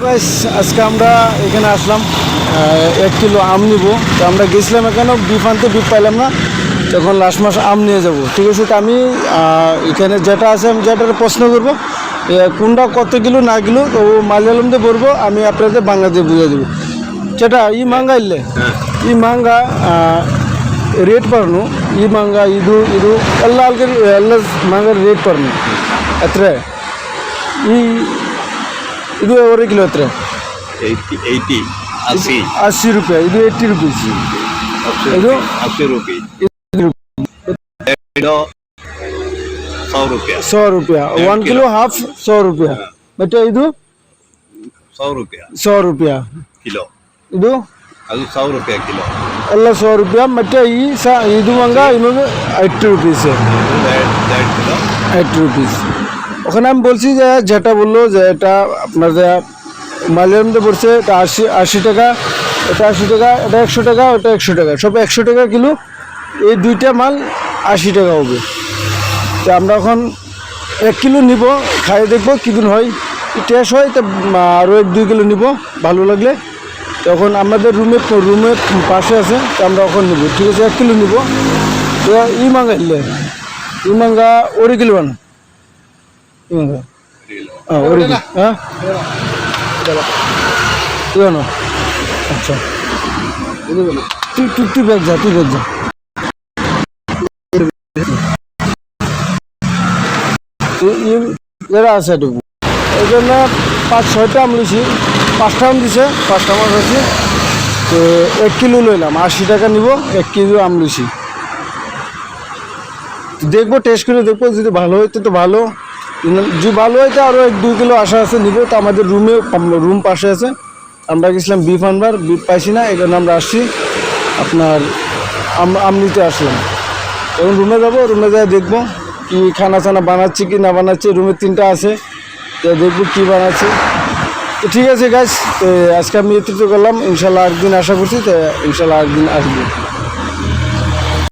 Guys আজকে আমরা এখানে আসলাম 1 কিলো আম নিব। তো আমরা গেছিলাম এখানে বিফ আনতে, বিফ পাইলাম না, তখন লাস্ট মাস আম নিয়ে যাব। ঠিক আছে, তো আমি এখানে যেটা আছে আমি যেটা প্রশ্ন করবো কোনটা কত কিলো না কিলো, তো মালয়ালম দিয়ে বলবো, আমি আপনাদের বাংলাতে বুঝিয়ে দেবো। যেটা ই মাঙ্গা ইল্লে ಈ ಮಾಂಗ ರೇಟ್ ಬರ್ನು ಈ ಮಾಂಗ ಇದು ಎಲ್ಲ ಎಲ್ಲ ಮಾಂಗ ರೇಟ್ ಬರ್ನು ಹತ್ರ ಈ ಇದು ಎವರಿ ಕಿಲೋ ಹತ್ರ 80 ರೂಪಾಯಿ, ಇದು 80 ರುಪೀಸ್, ಇದು 80 रुपये 100 रुपया 100 ರೂಪಾಯಿ, 1 ಕಿಲೋ ಹಾಫ್ 100 ರೂಪಾಯಿ, ಮತ್ತೆ ಇದು 100 रुपया 100 ರೂಪಾಯಿ किलो, ಇದು ಅದು 100 रुपया किलो, ಎಲ್ಲ 100 ರೂಪಾಯಿ, ಮತ್ತೆ ಇದು মাঙ্গা ইমাঙ্গা 80 রুপিস, 1.5 किलो 80 রুপিস। ওখানে আমি বলছি যে যেটা বললো যে এটা আপনার যে মালয়ালমতে পড়ছে এটা 80 টাকা, এটা 80 টাকা, এটা 100 টাকা, ওটা 100 টাকা, সব 100 টাকা কিলো। এই দুইটা মাল 80 টাকা হবে। তো আমরা এখন 1 কিলো নিব, খাইয়ে দেখবো কীদিন হয়, টেস্ট হয় তো আরও 1-2 কিলো নিব, ভালো লাগলে তখন আমাদের রুমের পাশে আছে, তো আমরা ওখানে নেব। ঠিক আছে, 1 কিলো নিব। তো ই মাঙ্গা ইলে ই মাঙ্গা ওরি কিলো বানো ই মাঙ্গা ওরি হ্যাঁ জানো। আচ্ছা তুই ব্যাগ যা, তুই ব্যাগ যা। এরা আছে একটু এই জন্য 5-6টা আম লিছি, 5টা আম দিছে, 5টা মাছ আছে। তো 1 কিলো লইলাম, 80 টাকা নিব, 1 কিলো আম লিছি। দেখবো, টেস্ট করে দেখবো, যদি ভালো হইতো তো ভালো, যদি ভালো হইতো আরও 1-2 কিলো আশা আছে নিব। তো আমাদের রুম পাশে আছে, আমরা গেছিলাম বিফ আনবার, বিফ পাইছি না, এই জন্য আমরা আসছি আপনার আম নিতে আসলাম। এখন রুমে যাবো, রুমে যাই দেখবো কি খানা চানা বানাচ্ছি কি না বানাচ্ছি, রুমে 3টা আছে, তো দেখবো কী বানাচ্ছি। তো ঠিক আছে গাইস, তো আজকে আমি এতটুকু করলাম, ইনশাল্লাহ আরেকদিন আশা করছি, তো ইনশাল্লাহ আরেকদিন আসবো।